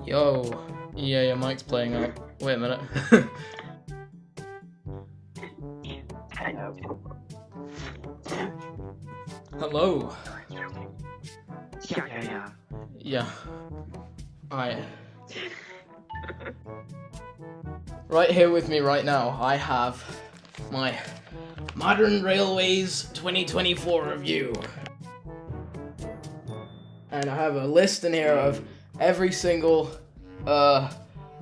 Yo, yeah, your mic's playing up. Wait a minute. Hello. Hello. Yeah. Yeah. Alright. Right here with me right now, I have my Modern Railways 2024 review. And I have a list in here of every single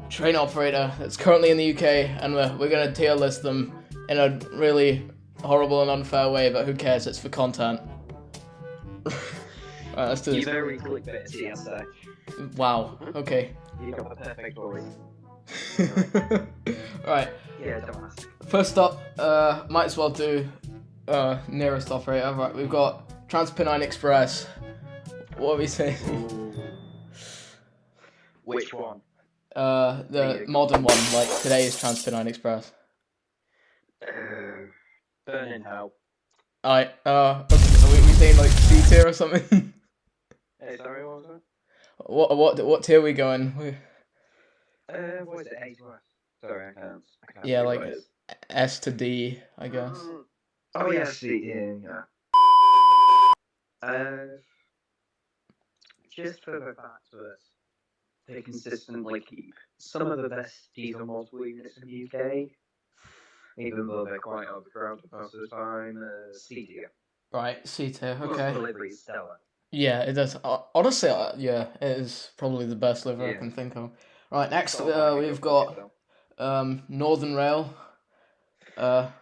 train operator that's currently in the UK, and we're gonna tier list them in a really horrible and unfair way, but who cares? It's for content. Alright, let's do You this. very clickbaity, I say. Wow. Okay. You got the perfect voice. Alright. Yeah, don't ask. First up, might as well do nearest operator. Right, we've got TransPennine Express. What are we saying? Which one? The modern one, like today's TransPennine Express. Burning Hell. Alright, okay, are we saying like C tier or something? Hey, sorry, what was that? What tier are we going? What is it? A to F? Sorry, I can't Yeah, see like what it is. S to D, I guess. Oh, yeah, see, yeah. Just for the fact that they consistently keep some of the best diesel multiple units in the UK, even though they're quite overcrowded most of the time, C tier. Right, C tier, Plus okay. delivery is stellar. Yeah, it does. Honestly, yeah, it is probably the best liver I Yeah. can think of. Right, next Sort of hard to we've go for it, got though. Northern Rail. That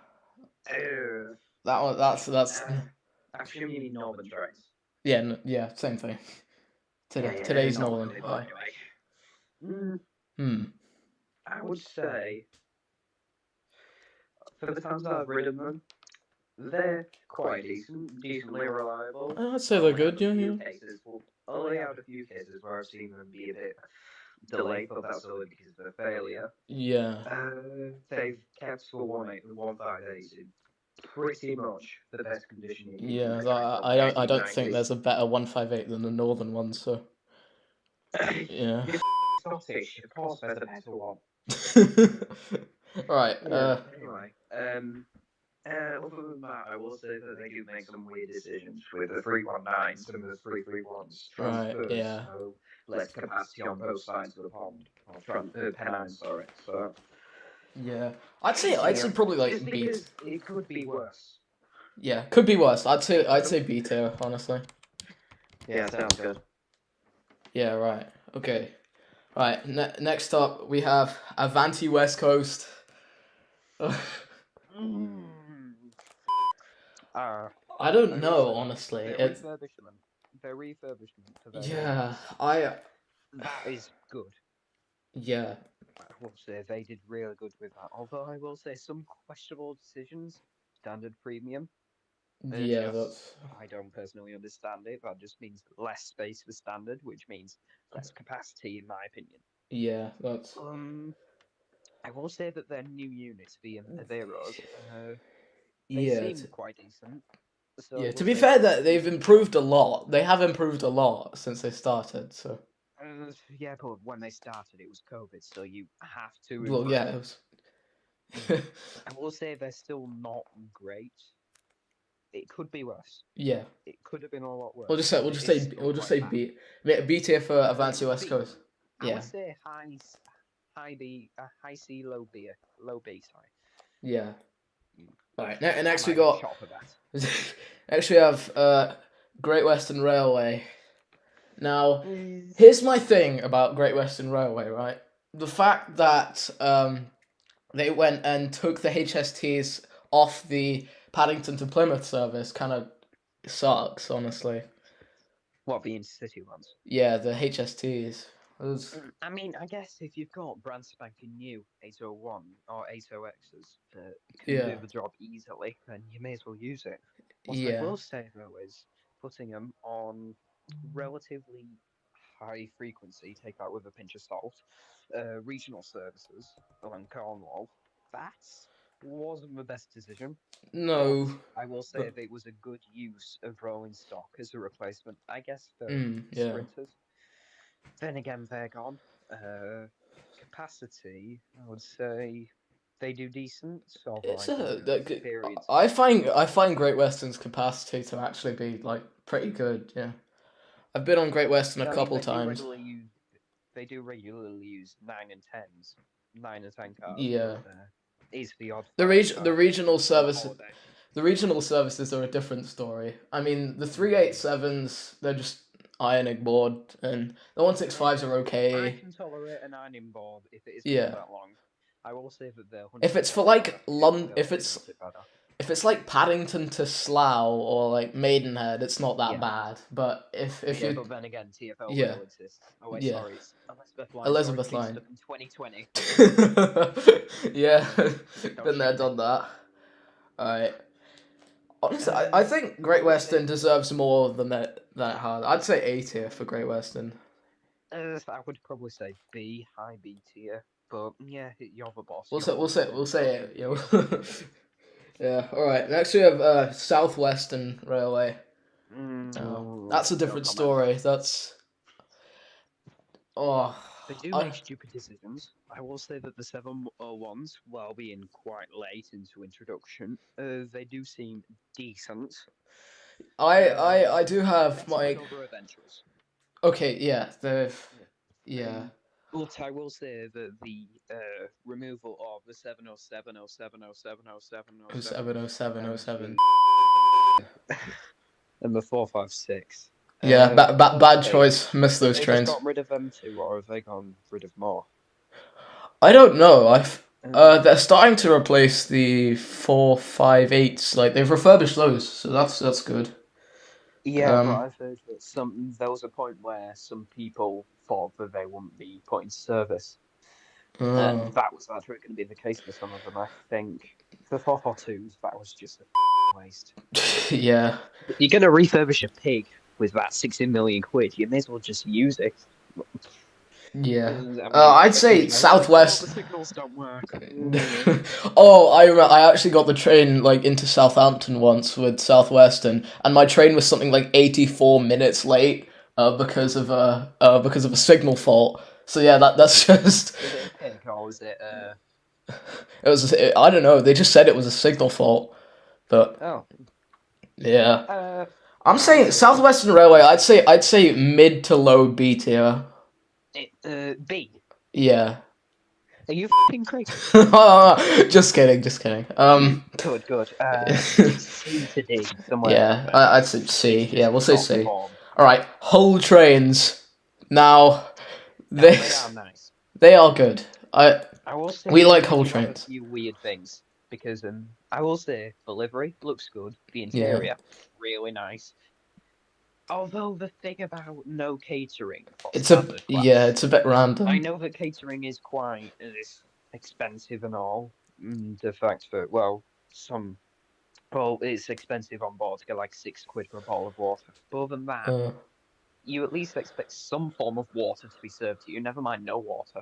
one, that's I presume you mean Northern trains. yeah, same thing. Today's Northern. But anyway. Hmm. I would say, for the times that I've ridden them, they're quite decently reliable. I'd say they're good. Yeah, yeah. Only had a few cases where I've seen them be a bit delayed, but that's only because of their failure. Yeah. They've kept for 158 in pretty much the best condition you can Yeah, expect. I don't think there's a better 158 than the Northern one. So yeah. You're Scottish, of course there's a better one. Right. Anyway, other than that, I will say that they do make some weird decisions with the 319, some of the 331s Right. transfers, Yeah. so less capacity on both sides of the pond, or Pennine, sorry. So Yeah. I'd say probably like just B. because it could be worse. Yeah, could be worse. I'd say B tier, honestly. Yeah, sounds good. Yeah. Right. Okay. Right. Next up, we have Avanti West Coast. I don't know, honestly. Their refurbishment to their Yeah, that is good. yeah, I will say they did really good with that. Although I will say some questionable decisions. Standard premium. yeah. That's I don't personally understand it. That just means less space for standard, which means less capacity, in my opinion. yeah. That's I will say that their new units, the Averos, they yeah. seem quite decent. So Yeah. I To will be say fair, that that they've improved a lot. They have improved a lot since they started. So yeah, but when they started, it was COVID, so you have to well, improve. yeah. It was... I will say they're still not great. It could be worse. yeah. It could have been a lot worse. We'll just say B. B tier for Avanti West B. Coast. I Yeah. would say high B, high C, low B, sorry. Yeah. Right. Next I we might got. shop for that. Next we have Great Western Railway. Now, here's my thing about Great Western Railway, right? The fact that they went and took the HSTs off the Paddington to Plymouth service kind of sucks, honestly. What, the intercity ones? Yeah, the HSTs. I mean, I guess if you've got brand spanking new 801 or 80Xs that can Yeah. do the job easily, then you may as well use it. What I Yeah. will say, though, is putting them on relatively high frequency, take that with a pinch of salt, regional services along Cornwall, that wasn't the best decision. No. But I will say that it was a good use of rolling stock as a replacement, I guess, for yeah. sprinters. Then again, they're gone. Capacity, I would say they do decent. Sort of It's like periods. I find Great Western's capacity to actually be like pretty good. Yeah, I've been on Great Western a I mean, couple times. they do regularly use 9 and 10s, 9 and 10 cars. Yeah, But there is the odd the five the car regional on a service. holiday. The regional services are a different story. I mean, the 387s, they're just ironing board, and the 165s are I okay. can tolerate an ironing board if it isn't Yeah. that long. I will say that the If it's for 110s like are London, still a little bit better. if it's like Paddington to Slough or like Maidenhead, it's not that Yeah. bad. But if Yeah, you but then again, TfL Yeah. will exist. Oh wait, Yeah. sorry, it's Elizabeth Line. Elizabeth sorry, Line. in 2020. yeah, Don't been there, shame me. done that. Alright. Honestly, I think Great Western deserves more than that hard. I'd say A tier for Great Western. I would probably say B, high B tier. But yeah, you're the boss. We'll you're say the we'll say it. you're Yeah. the yeah. All right. Next we have Southwestern Railway. Mm, That's a no different comment. story. That's They do I- make stupid decisions. I will say that the 701s, while being quite late into introduction, they do seem decent. I do have Better my than other adventures. okay. Yeah. Yeah. But I will say that the removal of the 707, 07, 07, 07, 070707. and the 456. Yeah. Bad choice. Missed those Have they trains. just got rid of them too, or have they gone rid of more? I don't know. They're starting to replace the 458s. Like they've refurbished those, so that's good. Yeah, Um, but I've heard that there was a point where some people thought that they wouldn't be put in service, and Oh. that was actually going to be the case for some of them. I think for 442s, that was just a waste. yeah. You're going to refurbish a pig with that 16 million quid. You may as well just use it. Yeah. I mean, I'd say the Southwest. signals don't work. oh, I actually got the train like into Southampton once with Southwestern, and my train was something like 84 minutes late because of a signal fault. So yeah, that's just. Was it a pig or was it? I don't know. They just said it was a signal fault, but Oh. yeah. I'm saying Southwestern Railway. I'd say mid to low B tier. B. Yeah. Are you f***ing crazy? just kidding. Good. C to D. Somewhere Yeah, around there. I'd say C. Yeah, we'll say Top C. form. All right, Hull trains. Now, They this are nice. they are good. I will say We like they Hull do have trains. A few weird things because I will say the livery looks good. The interior really nice. Although the thing about no catering for It's standard class, it's a bit random. I know that catering is quite expensive and all. The fact that it's expensive on board to get like £6 for a bottle of water. But other than that, you at least expect some form of water to be served to you. Never mind no water.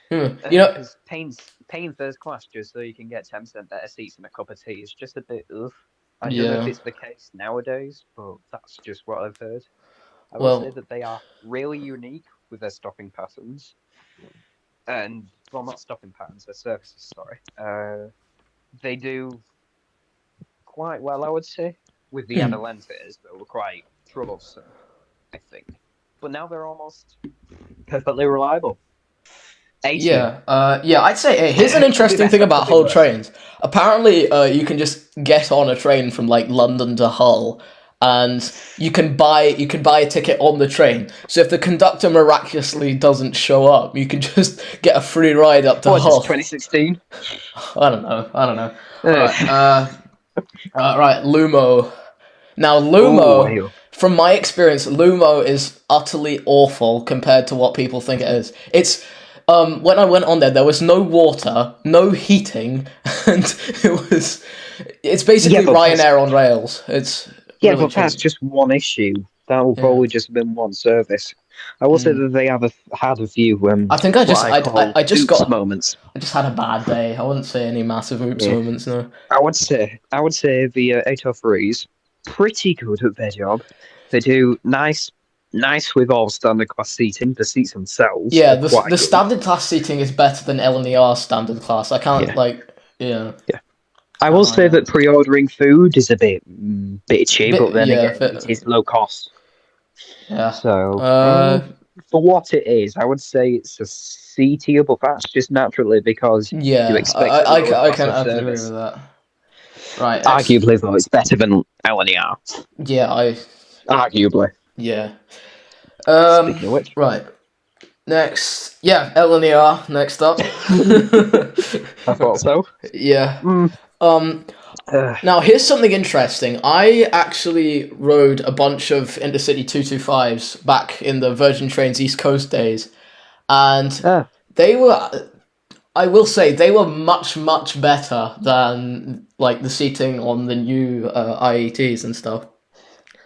You know, Because paying first class just so you can get 10% better seats and a cup of tea is just a bit ugh. I don't know if Yeah. it's the case nowadays, but that's just what I've heard. I will say that they are really unique with their stopping patterns. And, well, not stopping patterns, their services, sorry. They do quite well, I would say. With the Adelantes, they were quite troublesome, I think. But now they're almost perfectly reliable. Yeah, I'd say here's an interesting thing about Hull trains. Apparently, you can just get on a train from like London to Hull, and you can buy a ticket on the train. So if the conductor miraculously doesn't show up, you can just get a free ride up to Hull. 2016? I don't know. Right, Lumo. Now Lumo, from my experience, Lumo is utterly awful compared to what people think it is. It's when I went on there was no water, no heating, and it's basically Ryanair on rails. It's really but that's just one issue. That will probably just have been one service. I will say that they have had a few. I think I just got moments. I just had a bad day. I wouldn't say any massive oops moments. No. I would say the 803s pretty good at their job. They do nice nice with all standard class seating. The seats themselves, Yeah, are quite the good. standard class seating is better than LNER standard class. I can't Yeah. yeah. I will say yeah. that pre-ordering food is a bit bitchy, Bit- but then yeah, again, it is low cost. Yeah. So for what it is, I would say it's a C tier, but that's just naturally because Yeah, you expect a I lower class can of agree service. with that. Right. Arguably, though, it's better than LNER. Yeah, Arguably. yeah. Speaking of which, Right. Next, yeah, LNER. Next up. I thought so. Yeah. Mm. Now here's something interesting. I actually rode a bunch of Intercity 225s back in the Virgin Trains East Coast days, and they were, I will say, they were much better than like the seating on the new IETs and stuff.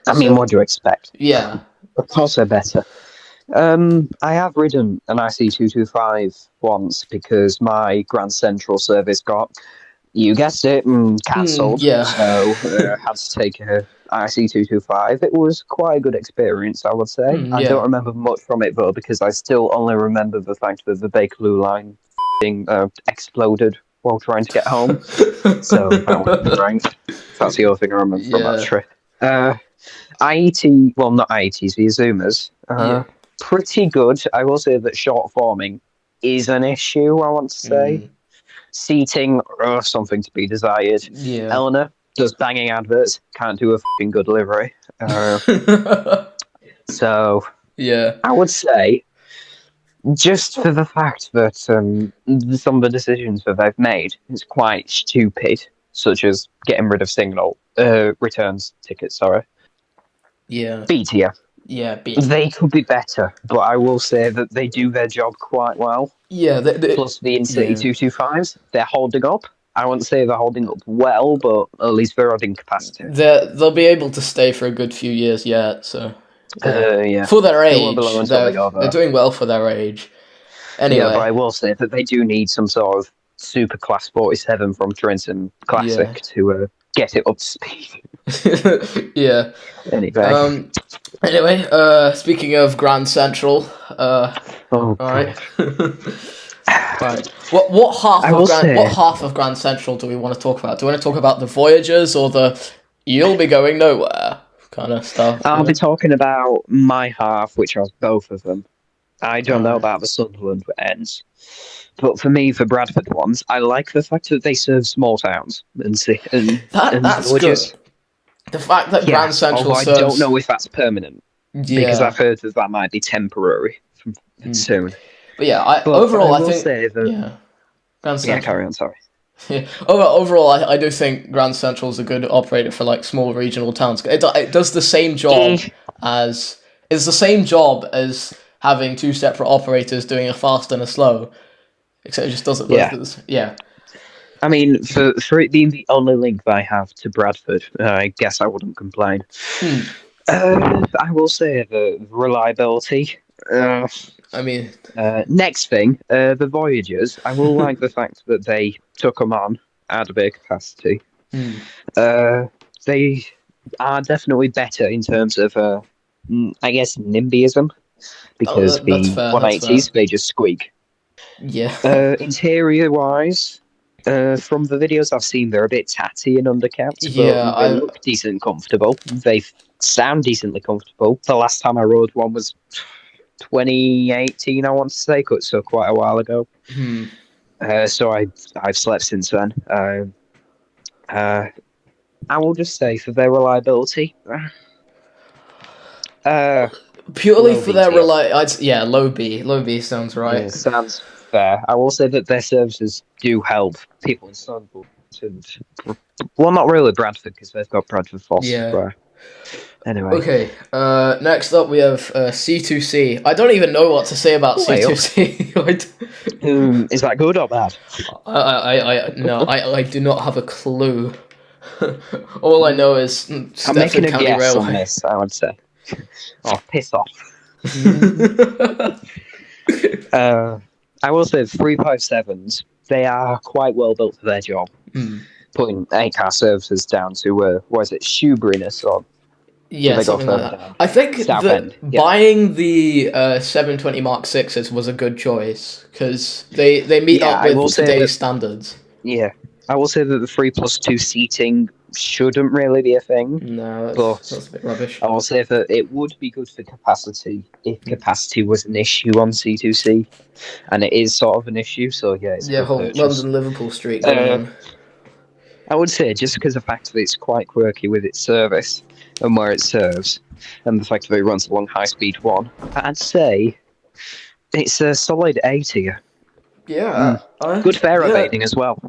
I mean, what do you expect? Yeah. Of course, they're better. I have ridden an IC225 once because my Grand Central service got, you guessed it, cancelled. yeah. So I had to take a IC225. It was quite a good experience, I would say. I yeah. don't remember much from it though because I still only remember the fact that the Bakerloo line exploded while trying to get home. So that was great. That's the other thing I remember from that trip. IET, well, not IETs, the Azumas. Pretty good. I will say that short forming is an issue, I want to say. Seating, something to be desired. Yeah. Eleanor does banging adverts, can't do a fucking good delivery. So, yeah. I would say, just for the fact that some of the decisions that they've made is quite stupid, such as getting rid of returns tickets, sorry. Yeah. B tier. Yeah, They could be better, but I will say that they do their job quite well. Yeah. Plus the Intercity 225s, they're holding up. I wouldn't say they're holding up well, but at least they're adding capacity. They'll be able to stay for a good few years yet, so... yeah. For their age, they're doing well for their age. Anyway. Yeah, but I will say that they do need some sort of super class 47 from Trenton Classic to get it up to speed. yeah. Anyway. Speaking of Grand Central, right. Right. What half of Grand Central do we want to talk about? Do we want to talk about the Voyagers or the you'll be going nowhere kind of stuff? I'll be talking about my half, which has both of them. I don't know about the Sunderland ends. But for me, for Bradford ones, I like the fact that they serve small towns and that's villages. Good. The fact that Grand Central serves... I don't know if that's permanent. Yeah. Because I've heard that might be temporary from soon. But yeah, overall, I think... Grand Central... Yeah, carry on, sorry. Yeah. Overall, I do think Grand Central is a good operator for like small regional towns. It does the same job as... It's the same job as having two separate operators doing a fast and a slow. Except it just does it both. Yeah. I mean, for it being the only link I have to Bradford, I guess I wouldn't complain. I will say the reliability. Next thing, the Voyagers. I will like the fact that they took them on at a big capacity. They are definitely better in terms of, I guess, NIMBYism. Because the 180s, they just squeak. Yeah. Interior-wise, from the videos I've seen, they're a bit tatty and underkept, but they look decent comfortable. They sound decently comfortable. The last time I rode one was 2018, I want to say, so quite a while ago. So I've slept since then. I will just say, for their reliability... purely for their low B. Low B sounds right. Yeah, sounds fair. I will say that their services do help people in Sunderland. Well, not really Bradford, because they've got Bradford Foss. Yeah. Anyway. Okay. Next up, we have C2C. I don't even know what to say about C2C. Is that good or bad? I do not have a clue. All I know is I'm making a County guess Railway. on this, I would say. Oh, piss off. I will say 357s, they are quite well built for their job. Putting 8-car services down to, Shoeburyness or Yeah, they go something like further that. down? I think Southend, that yeah. buying the 720 Mark Sixes was a good choice because they meet Yeah, up I will with say today's that- standards. Yeah, I will say that the 3+2 seating shouldn't really be a thing. No, But that's a bit rubbish. I will say that it would be good for capacity if capacity was an issue on C2C, and it is sort of an issue. So yeah, it's a Yeah, good whole purchase. London Liverpool streak going Uh, on. I would say just because of the fact that it's quite quirky with its service and where it serves, and the fact that it runs along High Speed 1, I'd say it's a solid A tier. Yeah, Good fare yeah. evading as well.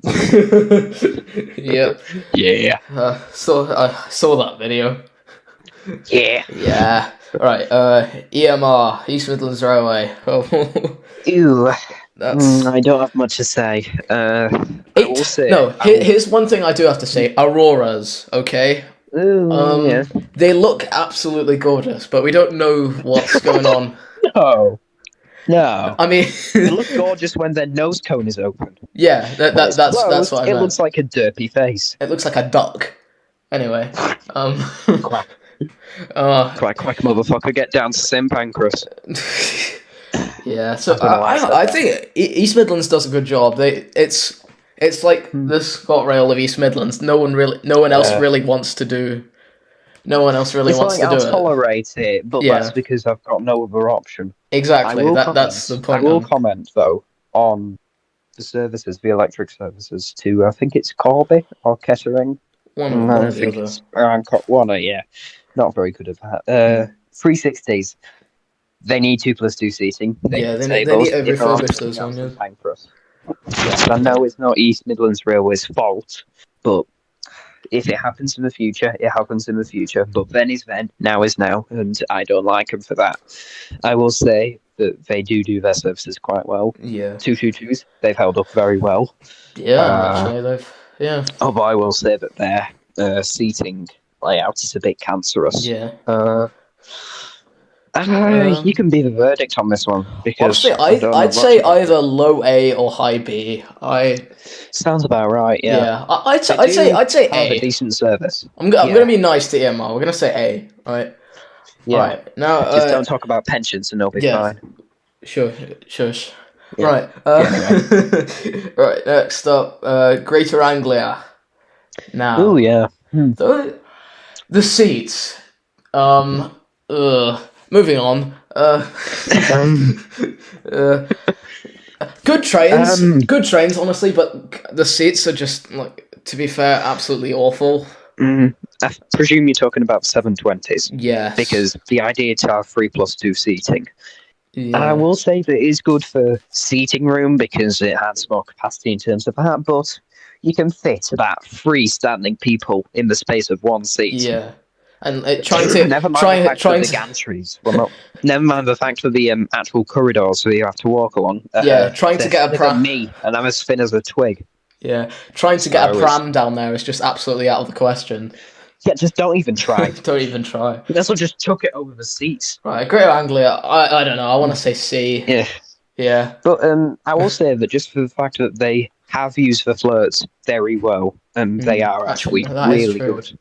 Yeah, Yeah. I saw that video. Yeah. Yeah. Right. EMR, East Midlands Railway. Oh, Ew. that's. I don't have much to say. I will say. No, I will- here's one thing I do have to say. Auroras, okay? Ooh, yeah. They look absolutely gorgeous, but we don't know what's going on. No. I mean, They look gorgeous when their nose cone is open. yeah, When it's that's closed, what I it meant. looks like a derpy face. It looks like a duck. Anyway, Quack, uh, quack, quack, motherfucker! Get down to St Pancras. yeah. So I don't know why I said I that. think East Midlands does a good job. It's like the ScotRail of East Midlands. No one else Yeah. really wants to do. No one else really It's wants like to do I'll it. tolerate it, but Yeah. that's because I've got no other option. Exactly. That's the point. I will I'm- comment though on the services, the electric services to I think it's Corby or Kettering. One I or the think other. it's around one. Yeah, not very good at that. 360s. They need 2+2 seating. Yeah, need they tables. need to If they're on refurbish something those else, ones, it's fine for us. Yes, I know it's not East Midlands Railway's fault, but if it happens in the future, it happens in the future. But then is then, now is now, and I don't like them for that. I will say that they do their services quite well. Yeah. 222s, they've held up very well. Yeah, actually, they've. Yeah. Oh, but I will say that their seating layout is a bit cancerous. Yeah. You can be the verdict on this one because Honestly, I don't know I'd much say about it. either low A or high B. Sounds about right. Yeah, I'd They say do I'd say have a A. decent service. I'm yeah. gonna be nice to EMR. We're gonna say A. Right. Yeah. Right. Now. Just don't talk about pensions and they'll be yeah. fine. Shush. Yeah. Right. Right. Next up, Greater Anglia. Now. Oh yeah. The seats. Moving on. Good trains. Good trains, honestly, but the seats are just like, to be fair, absolutely awful. I presume you're talking about 720s Yes. because the idea to have 3+2 seating. Yeah. And I will say that it is good for seating room because it has more capacity in terms of that, but you can fit about 3 standing people in the space of one seat. Yeah. And trying to never mind the fact of the gantries. Well, not. Never mind the fact of the actual corridors that you have to walk along. Trying to they're get a thinner pram. than me, and I'm as thin as a twig. Yeah, trying to get a So pram down there is just absolutely out of the question. Yeah, just don't even try. Don't even try. That's what just chuck it over the seats. Right, Greater Anglia. I don't know. I want to say C. Yeah. Yeah. But I will say that just for the fact that they have used the flirts very well, and they are actually that is really true. good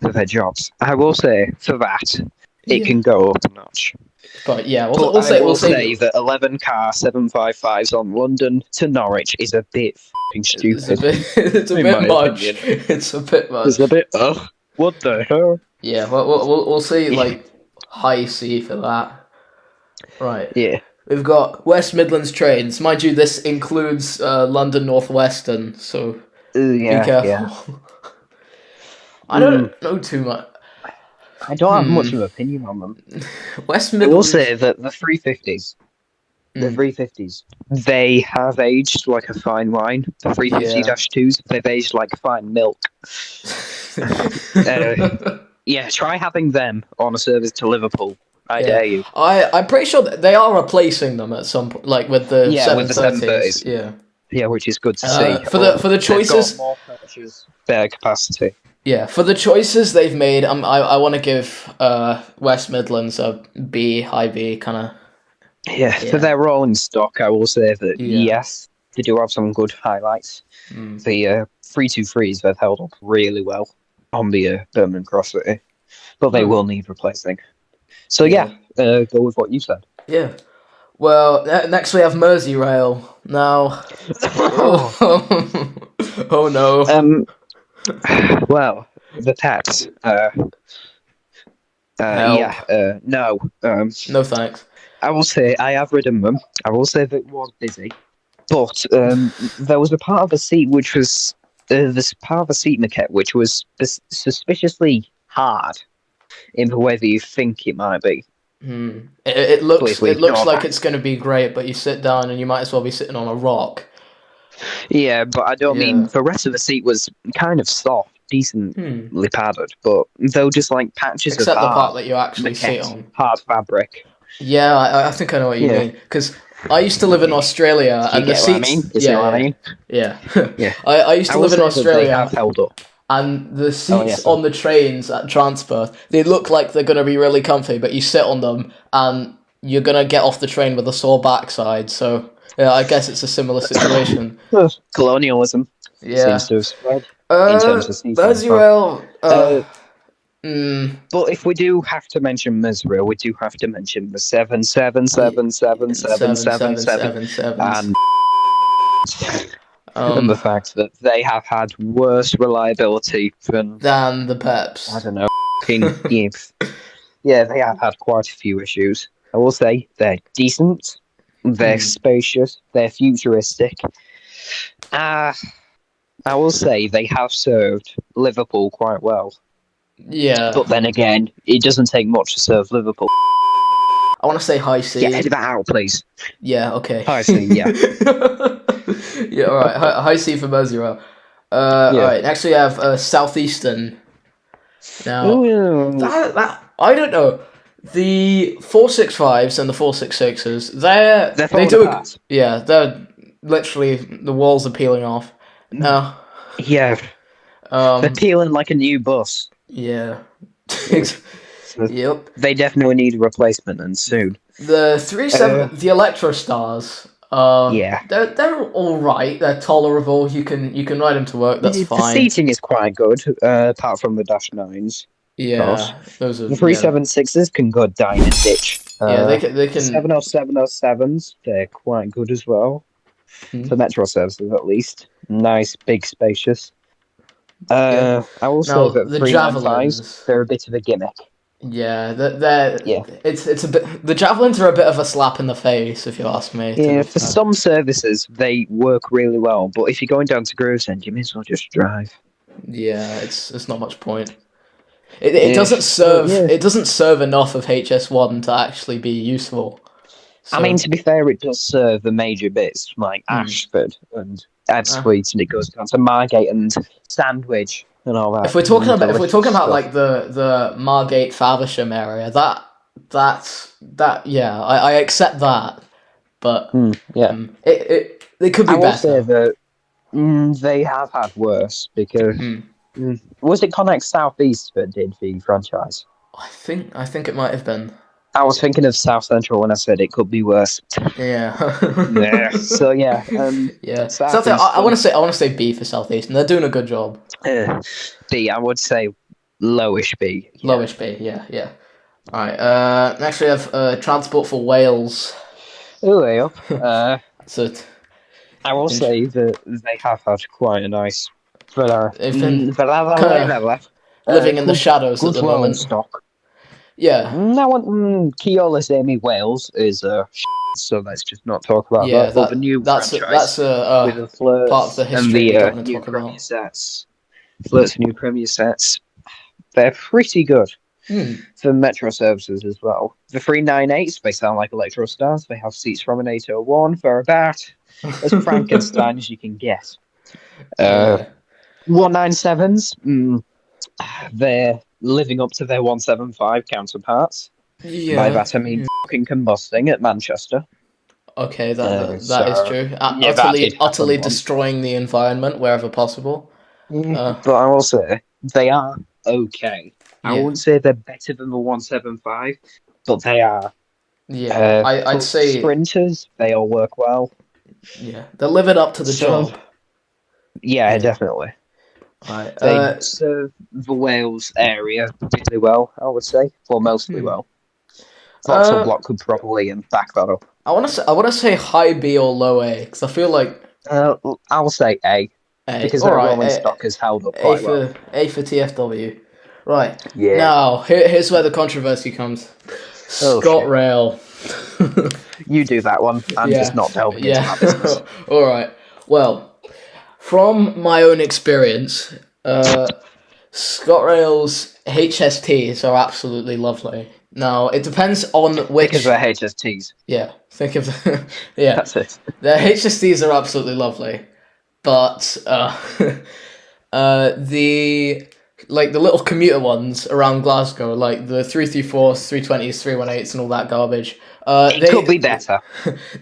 for their jobs. I will say for that, it Yeah. can go up a notch. But yeah, But we'll say I will we'll say that 11 car 755s on London to Norwich is a bit f***ing it's a stupid. bit, it's a In bit my much. opinion. It's a bit much. It's a bit. Oh, what the hell? Yeah, we'll see like high C for that. Right. Yeah. We've got West Midlands trains. Mind you, this includes London North Western, so Yeah. be careful. Yeah. I don't know too much. I don't have much of an opinion on them. West I Midlands. will say that the 350s, they have aged like a fine wine. The 350-2s, they've aged like fine milk. Yeah, try having them on a service to Liverpool. I dare you. I'm pretty sure that they are replacing them at some point, like with the with the 730s. 730s. Yeah. Yeah, which is good to see. For the choices, They've got more purchase, better capacity. yeah, for the choices they've made, I want to give West Midlands a B, high B kind of. Yeah, for their rolling stock, I will say that Yeah. yes, they do have some good highlights. The 323s they've held up really well on the Birmingham Cross City. but they will need replacing. So Yeah. go with what you said. Yeah. Well, next we have Merseyrail. Now. Oh no. Well, the pets. Help. No. No thanks. I will say I have ridden them. I will say that it was busy, but there was a part of the seat which was this part of the seat maquette which was suspiciously hard in the way that you think it might be. It looks Please, it looks no. like it's going to be great, but you sit down and you might as well be sitting on a rock. Yeah, but I don't mean Yeah. the rest of the seat was kind of soft, decently padded, but they were just like patches Except of the hard part that you actually maquette, sit on. hard fabric. Yeah, I think I know what you Yeah. mean. Because I used to live in Australia, Do you and the get what I seats. mean? You see what I mean? Yeah. Yeah. I used to will live in say that they Australia, have held up. and the seats sorry. on the trains at Transperth, they look like they're going to be really comfy, but you sit on them, and you're going to get off the train with a sore backside. So, yeah, I guess it's a similar situation. Colonialism Yeah. seems to have spread in terms of seating. Merseyrail. But if we do have to mention Merseyrail, we do have to mention the 7777777 and the fact that they have had worse reliability than the Peps. I don't know. Yeah, they have had quite a few issues. I will say they're decent, they're spacious, they're futuristic. I will say they have served Liverpool quite well. Yeah. But then again, it doesn't take much to serve Liverpool. I want to say High C. Yeah, edit that out, please. Yeah, okay. High C, yeah. Yeah, alright. High C for Merseyrail. Alright, next we have Southeastern. Now, that I don't know. The 465s and the 466s, they're literally the walls are peeling off. No. Yeah. They're peeling like a new bus. Yeah. Yep. They definitely need a replacement, and soon. The 37, the Electrostars. They're all right. They're tolerable. You can ride them to work. That's fine. The seating is quite good, apart from the Dash 9s. Yeah, those are the 376s can go down and ditch. They can. 70707s, they're quite good as well. For Metro services, at least. Nice, big, spacious. I will say that the 395s, they're a bit of a gimmick. Yeah, it's a bit. The Javelins are a bit of a slap in the face, if you ask me. Yeah, for some services they work really well, but if you're going down to Gravesend, you may as well just drive. Yeah, it's not much point. It doesn't serve. It doesn't serve enough of HS1 to actually be useful. So, I mean, to be fair, it does serve the major bits like Ashford and Ebbsfleet, and it goes down to Margate and Sandwich and all that. If we're talking about like the Margate Faversham area, I accept that, but it could be better. I will say that they have had worse because was it Connex Southeast that did the franchise? I think it might have been. I was thinking of South Central when I said it could be worse. Yeah. So yeah. I want to say B for Southeast, and they're doing a good job. B, I would say lowish B. Yeah. Lowish B, yeah. All right. Next we have Transport for Wales. Way up. So I will say that they have had quite a nice. They've been living in the shadows at the moment. Stock. Yeah. Now, Keolis Amy Wales is so let's just not talk about that. But the new franchise with the flirts part of the history and the new Premier sets, flirts and new Premier sets, they're pretty good for Metro services as well. The 398s, they sound like Electro Stars. They have seats from an 801 for about as Frankenstein as you can get. 197s, they're living up to their 175 counterparts. Yeah. By that I mean fucking combusting at Manchester. Okay, that is true. Utterly destroying the environment wherever possible. But I will say they are okay. I wouldn't say they're better than the 175, but they are. Yeah, I'd say sprinters. They all work well. Yeah, they're living up to the job. Yeah, definitely. Right. They serve the Wales area particularly well, I would say, or mostly well. Vauxhall Block could probably back that up. I want to say high B or low A because I feel like I'll say A. A. Because All their right, rolling A, stock has held up A quite for well. A for TFW. Right. Yeah. Now here's where the controversy comes. Oh, Scott shit. Rail. You do that one. I'm just not delving into that business. All right. Well, from my own experience, ScotRail's HSTs are absolutely lovely. Now it depends on which. Because they're HSTs. Yeah. Think of yeah. That's it. The HSTs are absolutely lovely, but the little commuter ones around Glasgow, like the 334s, 320s, 318s, and all that garbage. It could be better.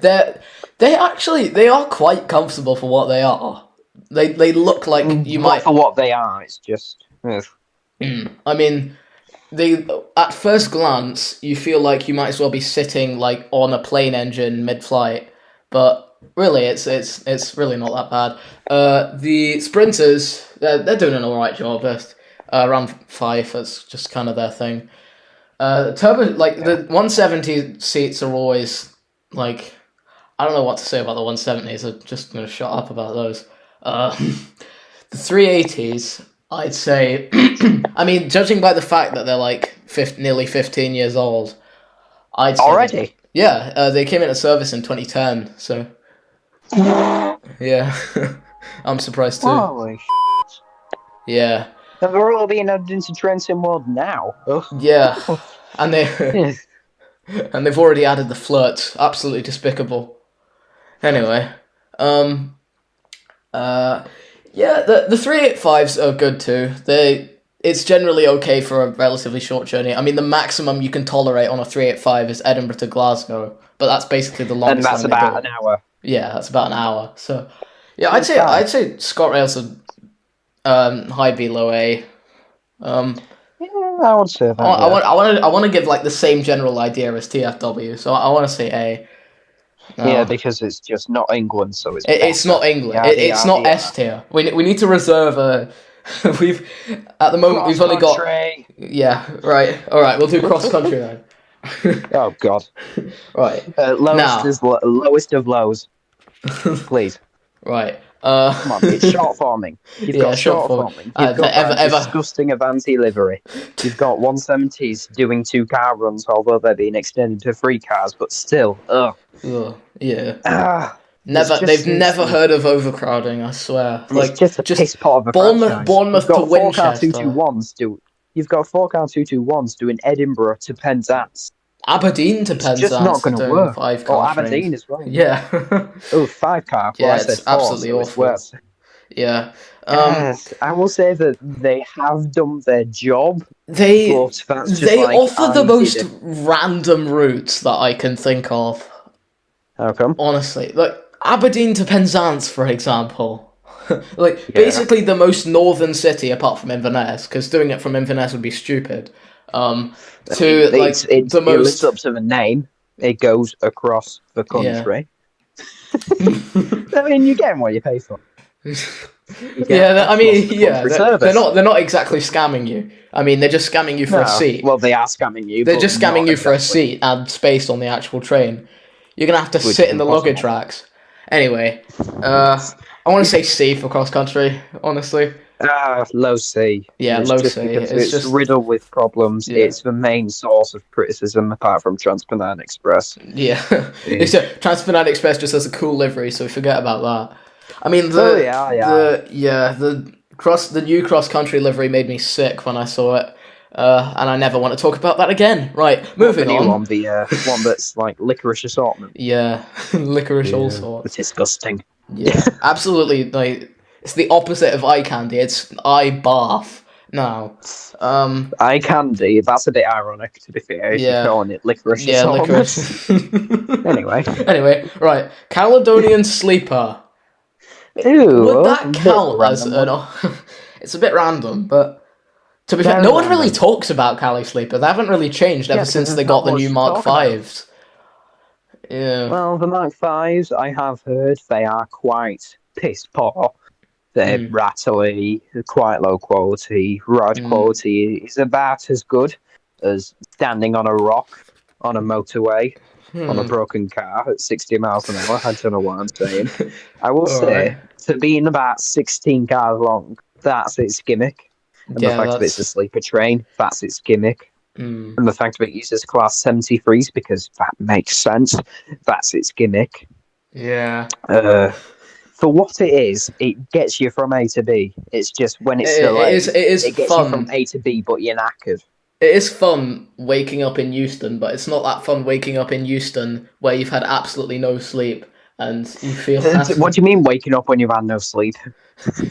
They are quite comfortable for what they are. They look like you Not might. for what they are. It's just. I mean, at first glance you feel like you might as well be sitting like on a plane engine mid-flight, but really it's really not that bad. The sprinters, they're doing an alright job. Around 5, that's just kind of their thing. The 170 seats are always like, I don't know what to say about the 170s. I'm just gonna shut up about those. The 380s, I'd say. I mean, judging by the fact that they're like nearly 15 years old, I'd say Already? they came into service in 2010. So yeah, I'm surprised too. Holy Yeah. And they're all being added into Train Sim World now. Yeah, and they've already added the flirt. Absolutely despicable. Anyway, yeah, the 385s are good too. It's generally okay for a relatively short journey. I mean, the maximum you can tolerate on a 385 is Edinburgh to Glasgow, but that's basically the longest. And that's line they about do. an hour. Yeah, that's about an hour. So, yeah, I'd say ScotRail's a high B, low A. Yeah, I would say that. I want to give like the same general idea as TFW, so I want to say A. Yeah, because it's just not England, so it's not England. Yeah, It's not S tier. We need to reserve a. We've at the moment we've only got. Yeah, right. All right, we'll do cross country then. Oh God. Right. Lowest of lows. Please. Right. Come on, it's short forming. You've got short forming. You've got that disgusting Avanti livery. You've got 170s doing 2 car runs, although they're being extended to 3 cars, but still, ugh. Yeah. They've never heard of overcrowding, I swear. It's just a piss pot of a Bournemouth to Winchester. You've got 4 car 221s doing Edinburgh to Penzance. Aberdeen to Penzance. It's just not going to work. 5 car Aberdeen as well. Yeah. 5 car. Yeah, it's absolutely awful. Yeah. I will say that they have done their job. They offer the most random routes that I can think of. How come? Honestly, like Aberdeen to Penzance, for example. Basically the most northern city apart from Inverness, because doing it from Inverness would be stupid. It lives up to the name. It goes across the country. I mean, you're getting what you pay for. They're not exactly scamming you. I mean, they're just scamming you for a seat. Well, they are scamming you. They're just scamming you for a seat and space on the actual train. You're gonna have to sit in the luggage racks. Anyway, I want to say C for cross country. Honestly. Low C. Yeah, low C. It's just riddled with problems. Yeah. It's the main source of criticism, apart from Transpennine Express. Yeah, Transpennine Express just has a cool livery, so forget about that. I mean, the new cross country livery made me sick when I saw it, and I never want to talk about that again. Right, moving on. The one that's like licorice assortment. Yeah, licorice all sorts. It's disgusting. Yeah, absolutely. Like, it's the opposite of eye candy. It's eye bath now. Eye candy. That's a bit ironic, to be fair. You're calling it licorice. Yeah, licorice. Anyway, right. Caledonian Sleeper. Ew, would that count as an? It's a bit random, but to be fair, no one really talks about Cali Sleeper. They haven't really changed ever since they got the new Mark 5s. Yeah. Well, the Mark 5s, I have heard they are quite piss poor. They're Mm. rattly, quite low quality. Ride Mm. quality is about as good as standing on a rock on a motorway on a broken car at 60 miles an hour. I don't know what I'm saying. I will say, Alright. to being about 16 cars long, that's its gimmick. And the Yeah, fact that it's a that's. sleeper train, that's its gimmick. Mm. And the fact that it uses Class 73s, because that makes sense, that's its gimmick. Yeah. For what it is, it gets you from A to B. It's just when it's delayed, It is it gets you from fun. A to B, but you're knackered. It is fun waking up in Euston, but it's not that fun waking up in Euston where you've had absolutely no sleep and you feel What do you mean waking up when you've had no sleep?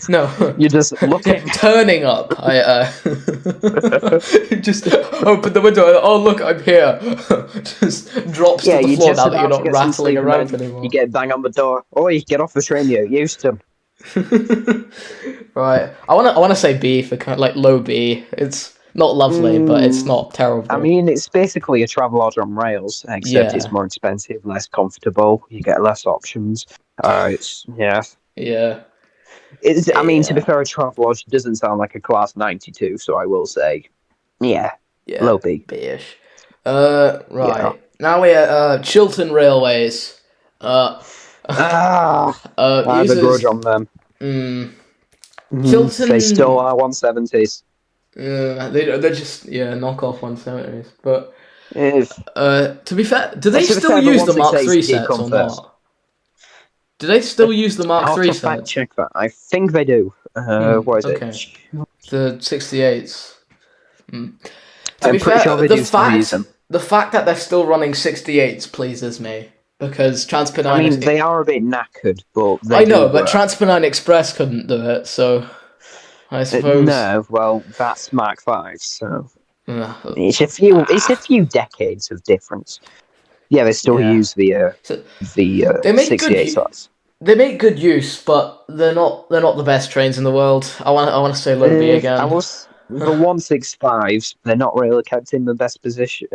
no. You just look at Turning up. I just open the window and oh look, I'm here. Just drops to the you're floor just now that you're about to not get some rattling sleep, and around then anymore. you get bang on the door. Oh, you get off the train, you're Euston. Right. I wanna say B for kind of like low B. It's not lovely, but it's not terrible. I mean, it's basically a Travelodge on rails, except it's Yeah. more expensive, less comfortable. You get less options. It's Yeah. It's. I mean, to be Yeah. fair, a Travelodge doesn't sound like a Class 92, so I will say, yeah, Yeah. low B. B-ish. Right. Yeah. Now we're at Chiltern Railways. I have a grudge on them. Chiltern. They still are 170s. They're just knockoff 170s. But If to be fair, do they To be still fair, the use the Mark 168s III did sets come or first. not? Do they still use the Mark I'll have III to fact sets? check that. I think they do. What is okay. it? The 68s. To I'm be pretty fair, sure they do still use them. the fact that they're still running 68s pleases me because Transpennine. I mean, they are a bit knackered, but they I know, do but work. Transpennine Express couldn't do it, so I suppose. No, well, that's Mark 5, so Uh, it's a few decades of difference. Yeah, they still Yeah. use the So they make good 68 u- slots. they make good use, but they're not the best trains in the world. I want to say low B again. The 165s, they're not really kept in the best position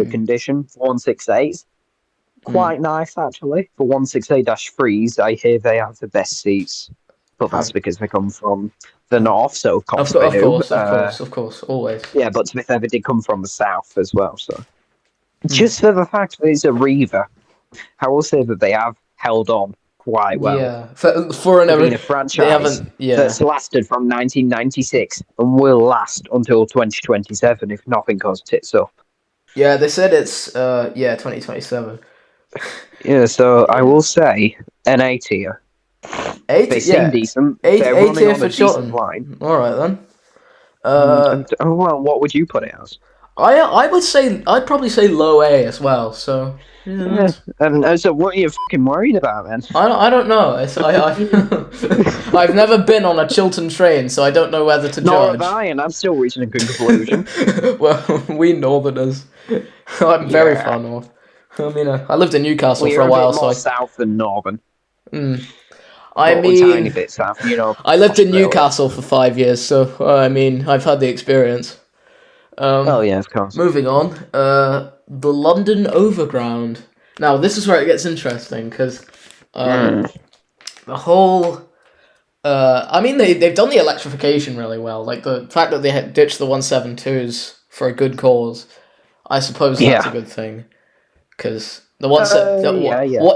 condition. 168s, quite nice actually. For 168-3s, I hear they have the best seats, but that's because they come from the north, so of course they do. Of course, always. Yeah, but to be fair, they did come from the south as well. So, just for the fact that it's a Riva, I will say that they have held on quite well. Yeah, for an Being a they franchise haven't. Yeah, that's lasted from 1996 and will last until 2027 if nothing goes tits up. yeah. They said it's 2027. Yeah, so I will say an A tier. Eight. They seem decent. Eight They're tier running on for a decent Chiltern. line. All right then. Well, what would you put it as? I would say I'd probably say low A as well. So Yeah. And so, what are you fucking worried about then? I don't know. I've never been on a Chiltern train, so I don't know whether to Nor judge. have I, and I'm still reaching a good conclusion. Well, we Northerners. I'm very far north. I mean, I lived in Newcastle for a while, bit more so south than northern. I Or a tiny mean, bit south, you know. I lived in Australia. Newcastle for 5 years, so I mean, I've had the experience. Oh yeah, of course. Moving on, the London Overground. Now, this is where it gets interesting because the whole. I mean, they've done the electrification really well. Like the fact that they had ditched the 172s for a good cause. I suppose that's a good thing because the what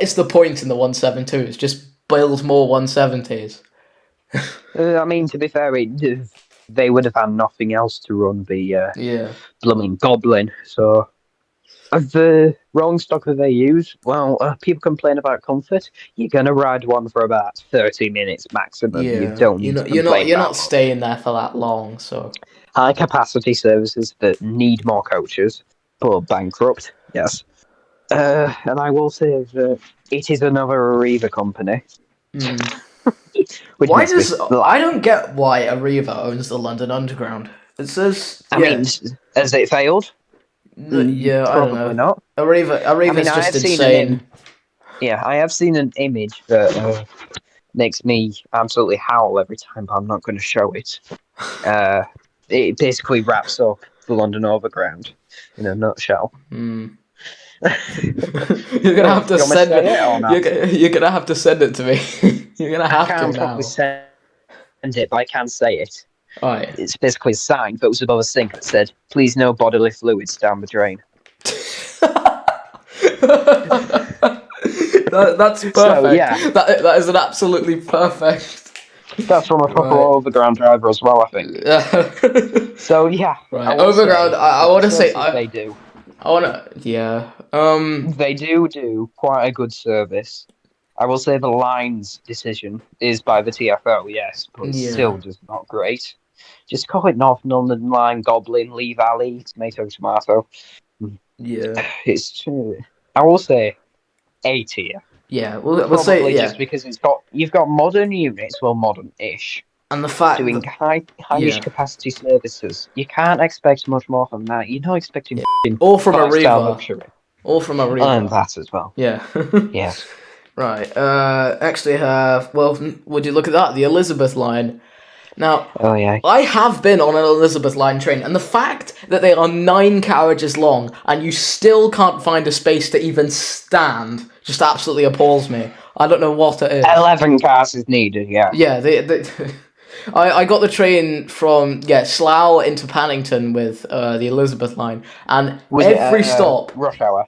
is the point in the 172s? Just build more 170s. I mean, to be fair, they would have had nothing else to run the blooming Goblin. So, of the rolling stock that they use, well, people complain about comfort. You're gonna ride one for about 30 minutes maximum. Yeah, You don't need to complain you're about not staying there for that long. So high capacity services that need more coaches, but bankrupt. Yes. And I will say that it is another Arriva company. Which why makes me does I don't get why Arriva owns the London Underground? It says I mean, has it failed? I don't know. Probably not. Arriva's I have just seen insane. Yeah, I have seen an image that makes me absolutely howl every time, but I'm not going to show it. It basically wraps up the London Overground in a nutshell. You're gonna have to send it. You're gonna have to send it to me. You're gonna have to now. and it, but I can't say it. Right. It's basically a sign that was above a sink that said, "Please no bodily fluids down the drain." That's perfect. So, yeah. That is an absolutely perfect. That's from a proper Right. overground driver as well, I think. So yeah, Right. Overground. I want to say they do. I want to. Yeah. They do quite a good service. I will say the Line's decision is by the TFL, yes, but it's Yeah. still just not great. Just call it North London Line, Goblin, Lee Valley, tomato. Yeah. It's. I will say A tier. Yeah. We'll say Probably yeah. just because you've got modern units, well, modern-ish, And the fact doing that, high-ish yeah. capacity services. You can't expect much more than that. You're not expecting Yeah. All from a five-star Reaver. luxury. All from a Reaver. And that as well. Yeah. Yes. Right. Actually have. Well, would you look at that? The Elizabeth line. Now, Oh yeah. I have been on an Elizabeth line train, and the fact that they are 9 carriages long and you still can't find a space to even stand just absolutely appalls me. I don't know what it is. 11 cars is needed. Yeah. Yeah, I got the train from Slough into Paddington with the Elizabeth line, and Was every it, stop, rush hour?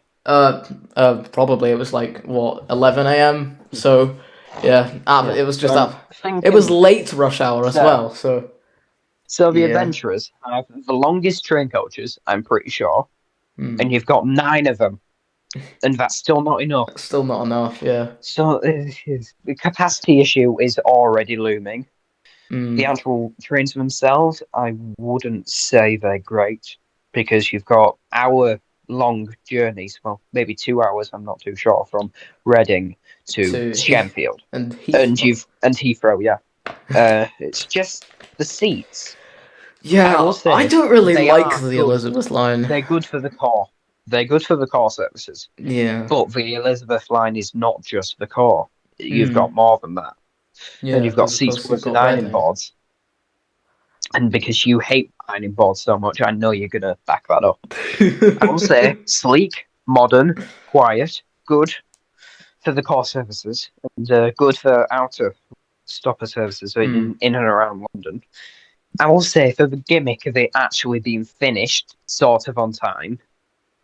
probably it was like 11 a.m. So yeah, it was just that. Thinking- It was late rush hour as So- well. So the yeah. adventurers have the longest train coaches, I'm pretty sure, and you've got 9 of them, and that's still not enough. Still not enough. Yeah. So the capacity issue is already looming. The actual trains themselves, I wouldn't say they're great because you've got hour-long journeys. Well, maybe 2 hours. I'm not too sure from Reading to Shenfield and Heathrow. Yeah, it's just the seats. Yeah, I will say I don't really they like are the good. Elizabeth line. They're good for the core. They're good for the core services. Yeah. But the Elizabeth line is not just the core. You've got more than that. Yeah. And you've got as seats opposed to with you've got ironing Reading. boards. And because you hate ironing boards so much, I know you're going to back that up. I will say sleek, modern, quiet, good for the core services, and good for outer stopper services in and around London. I will say for the gimmick of it actually being finished sort of on time,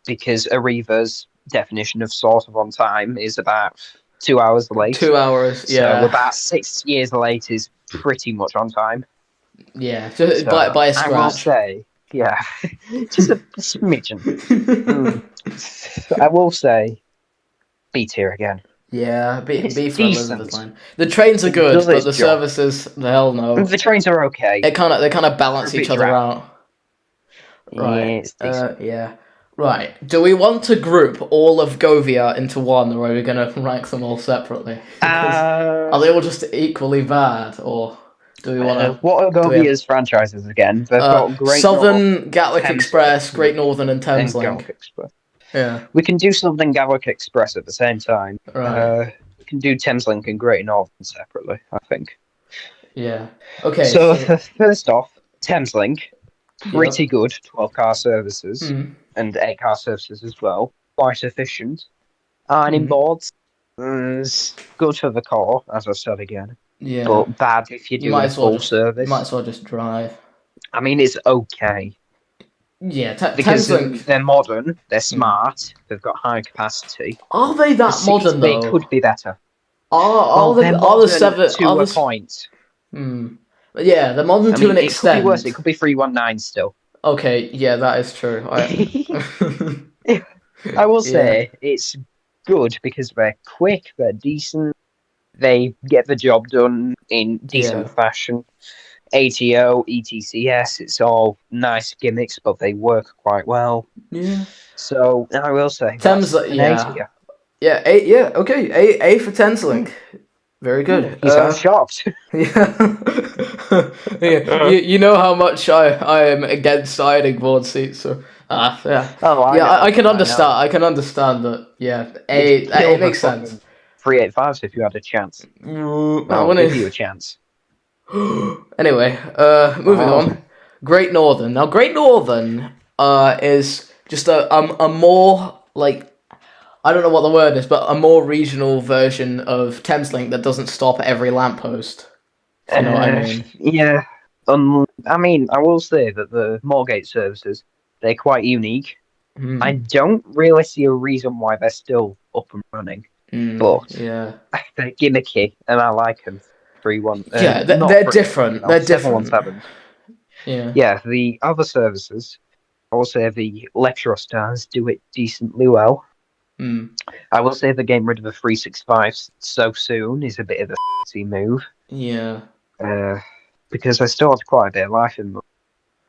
because Arriva's definition of sort of on time is about 2 hours late. 2 hours, yeah. So about 6 years late is pretty much on time. Yeah, just So by a I will scratch. say, yeah, just a smidgen. I will say, B tier again. Yeah, B It's for decent. Elizabeth line. The trains are good, does but its the job. services, the hell no. The trains are okay. They kind of balance They're a each bit other drab. out. Right. Yeah, it's decent. Yeah. Right. Do we want to group all of Govia into one, or are we going to rank them all separately? Are they all just equally bad, or do we want to? What are do we have- Govia's franchises again? They've got Great Southern, Gatwick Thames Express, Link, Great Northern, and North and Thameslink. Gatwick Express. Yeah. We can do something Gatwick Express at the same time. Right. We can do Thameslink and Great Northern separately, I think. Yeah. Okay. So first off, Thameslink, pretty Yep. good 12-car services Mm. and 8-car services as well. Quite efficient. Ironing boards, good for the core, as I said again. Yeah. But bad if you're You doing might as well full just- service. Might as well just drive. I mean, it's okay. Yeah. Because Thameslink. they're modern, they're smart, they've got high capacity. Are they that The modern seats, though? They could be better. Are they're the modern seven? to Are a the, point. But yeah, they're modern I to mean, an it extent. could be worse. It could be 319 still. Okay, yeah, that is true. I will say it's good because they're quick, they're decent, they get the job done in decent fashion. ATO, ETCS, it's all nice gimmicks, but they work quite well. Yeah. So I will say Thames, that's an yeah. A tier. Yeah, okay. A for Thameslink. Very good. You sound shocked. Yeah. You know how much I am against ironing board seats, so yeah. Oh, I can know. understand. I can understand that. Yeah, it makes sense. 385s if you had a chance. I I'll wanna- give you a chance. Anyway, moving on. Great Northern. Now, Great Northern is just a more, like, I don't know what the word is, but a more regional version of Thameslink that doesn't stop at every lamppost. If you know what I mean. Yeah. I mean, I will say that the Moorgate services, they're quite unique. Hmm. I don't really see a reason why they're still up and running, but Yeah. they're gimmicky, and I like them. 3-1. Yeah, Not they're 3, different. They're different. 717. Yeah. Yeah, the other services, I will say the Electro Stars do it decently well. Mm. I will say the getting rid of the 365 so soon is a bit of a move. Yeah. Because they still have quite a bit of life in them.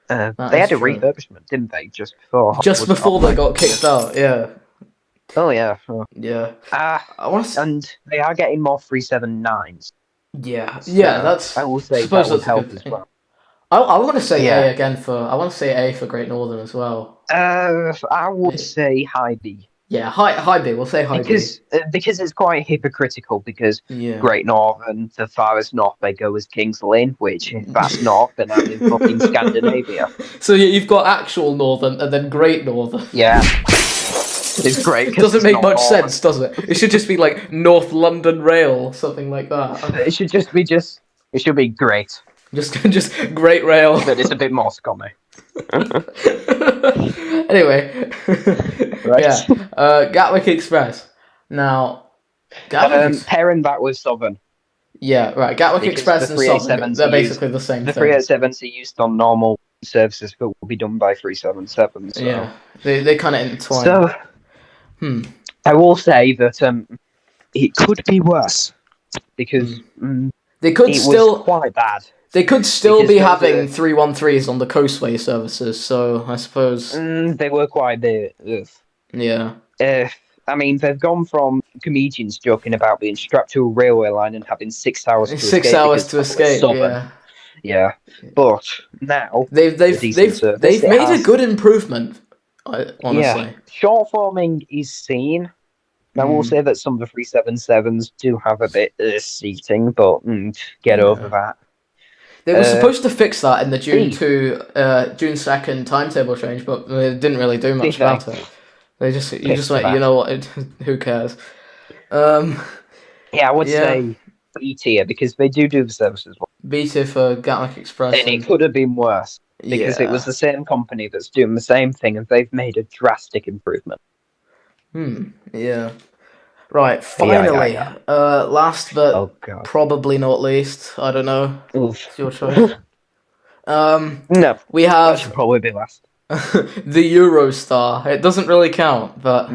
That They is had a true. refurbishment, didn't they, just before? Just before they got kicked out. Yeah. Oh, yeah. Yeah. I want to. And they are getting more 379s. Yeah. So Yeah. That's. I will say suppose that will that's a help good as thing. well. I want to say Yeah. A again for. I want to say A for Great Northern as well. I would say high B. Yeah. High B. We'll say high B. Because it's quite hypocritical. Because Yeah. Great Northern, the farthest north they go is Kings Lynn, which if that's north, then I'm in fucking Scandinavia. So you've got actual Northern and then Great Northern. Yeah. It's great. It doesn't make much sense, does it? It should just be like North London Rail, something like that. It should just be It should be great. Just Great Rail. But it's a bit more scummy. Anyway, Right. yeah. Gatwick Express. Now, Pairing that with Southern. Yeah, right. Gatwick Because Express the and Southern, 387s they're are basically the same The thing. 387s are used on normal services, but will be done by 377. So. Yeah, they kind of intertwine. So, I will say that it could be worse because they could it still was quite bad. They could still Because be there was having 313s on the Coastway services. So I suppose. They were quite a bit. Yeah. I mean, they've gone from comedians joking about being strapped to a railway line and having 6 hours to escape. 6 hours to because escape. Southern. Yeah, but now they've made a good improvement. Honestly, yeah, short forming is seen. I will say that some of the 377s do have a bit of seating, but get over that. They were supposed to fix that in the June 2nd timetable change, but they didn't really do much about it. They just like, you know what, who cares? Yeah, I would say B tier because they do the services well. B tier for Gatwick Express. And it could have been worse because it was the same company that's doing the same thing and they've made a drastic improvement. Yeah. Right, finally, last but probably not least, I don't know. Oof. It's your choice. No, we have that should probably be last. the Eurostar. It doesn't really count, but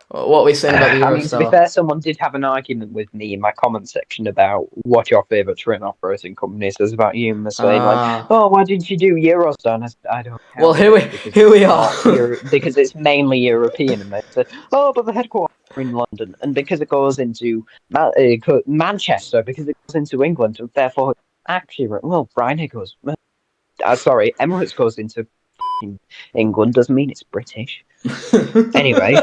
what are we saying about the Eurostar? I mean, to be fair, someone did have an argument with me in my comment section about what your favourite train operating company says about you, and they're saying like, "Oh, why didn't you do Eurostar?" And I don't. Well, here we are. Because it's mainly European, and they said, "Oh, but the headquarters are in London, and because it goes into Manchester, because it goes into England, and therefore actually, well, Ryanair goes. Sorry, Emirates goes into England doesn't mean it's British." Anyway.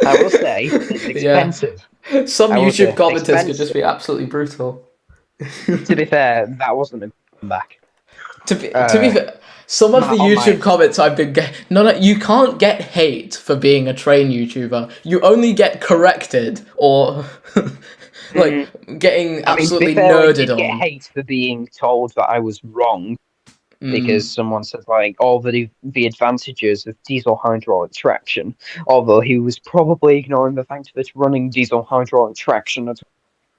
I will say it's expensive. Yeah. Some YouTube commenters could just be absolutely brutal. To be fair, that wasn't a comeback. To be fair, some of the YouTube comments I've been getting... No, you can't get hate for being a train YouTuber. You only get corrected or getting absolutely nerded on. I get hate for being told that I was wrong. Because someone says like all the advantages of diesel hydraulic traction, although he was probably ignoring the fact that running diesel hydraulic traction at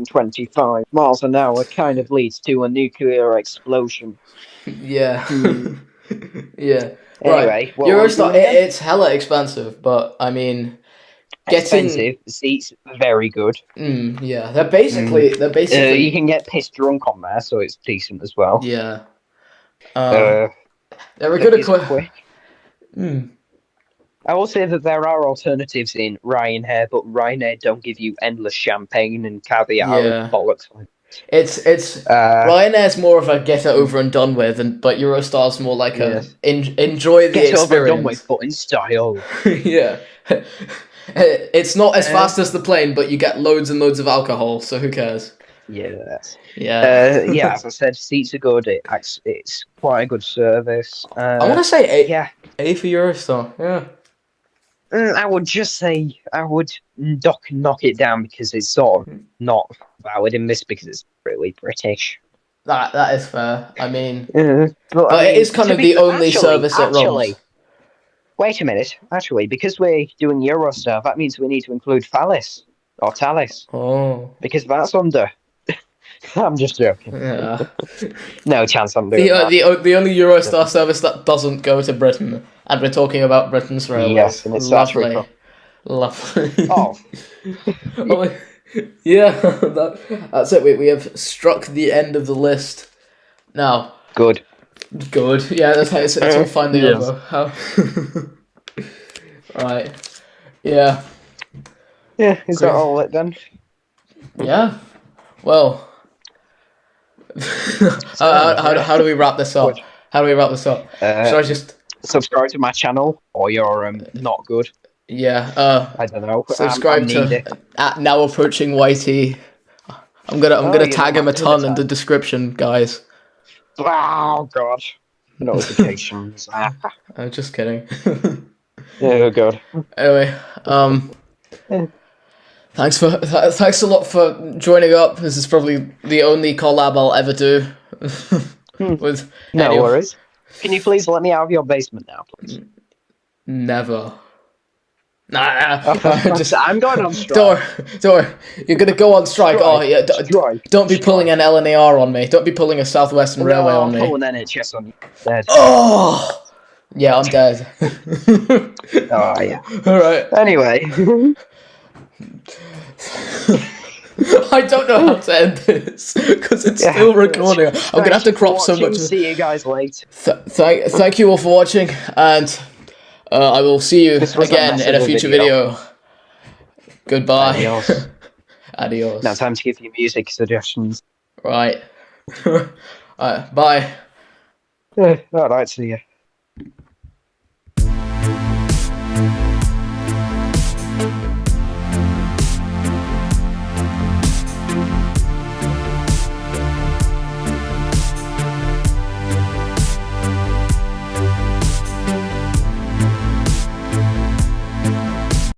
25 miles an hour kind of leads to a nuclear explosion. Yeah. Yeah. Anyway, right. Eurostar, it's hella expensive, but I mean, expensive. Seats very good. Yeah, they're basically. You can get pissed drunk on there, so it's decent as well. Yeah. They're a good quick. I will say that there are alternatives in Ryanair, but Ryanair don't give you endless champagne and caviar and bollocks. It's Ryanair's more of a get it over and done with, but Eurostar's more like enjoy the experience. Get over and done with, but in style. Yeah. It's not as fast as the plane, but you get loads and loads of alcohol, so who cares? Yeah. Yeah. As I said, seats are good. It's quite a good service. I want to say A. Yeah. A for Eurostar. Yeah. I would just say I would knock it down because it's sort of not valid in this because it's really British. That is fair. I mean, But but it is kind of the only service that runs. Wait a minute. Actually, because we're doing Eurostar, that means we need to include Thalys or Talis Oh, because that's under. I'm just joking. yeah. No chance I'm doing that. The only Eurostar service that doesn't go to Britain, and we're talking about Britain's railways. Yes, and it's lovely, Africa. lovely. Oh, Oh, yeah, that's it. We have struck the end of the list. Now, good. good. Yeah, that's how it's all finally Yes. over. How... Right. Yeah. Yeah, is Great. that all it then? Yeah. Well. How do we wrap this up? Good. How do we wrap this up? Should I just? Subscribe to my channel, or you're not good. Yeah. I don't know. Subscribe I'm to needy. at Now Approaching Whitey. I'm gonna you tag know, him a do ton the in the tag. description, guys. Oh god, notifications. I'm just kidding. Oh god. Anyway, Yeah. thanks a lot for joining up. This is probably the only collab I'll ever do with No anyone. worries. Can you please let me out of your basement now, please? Never. Nah, just I'm going on strike. Don't worry. You're gonna go on strike. Oh Strike. yeah, Strike. don't be pulling an LNAR on me. Don't be pulling a Southwestern Railway on me. Pull an NHS on you. Dead. Oh, yeah, I'm dead. Oh yeah. All right. Anyway. I don't know how to end this because it's still recording. I'm gonna have to crop so much. See you guys later. Thank you all for watching, and I will see you This was a again in a massive future video. video. Goodbye. Adios. Adios. Now time to give you music suggestions. Right. Alright, bye. Alright, see ya.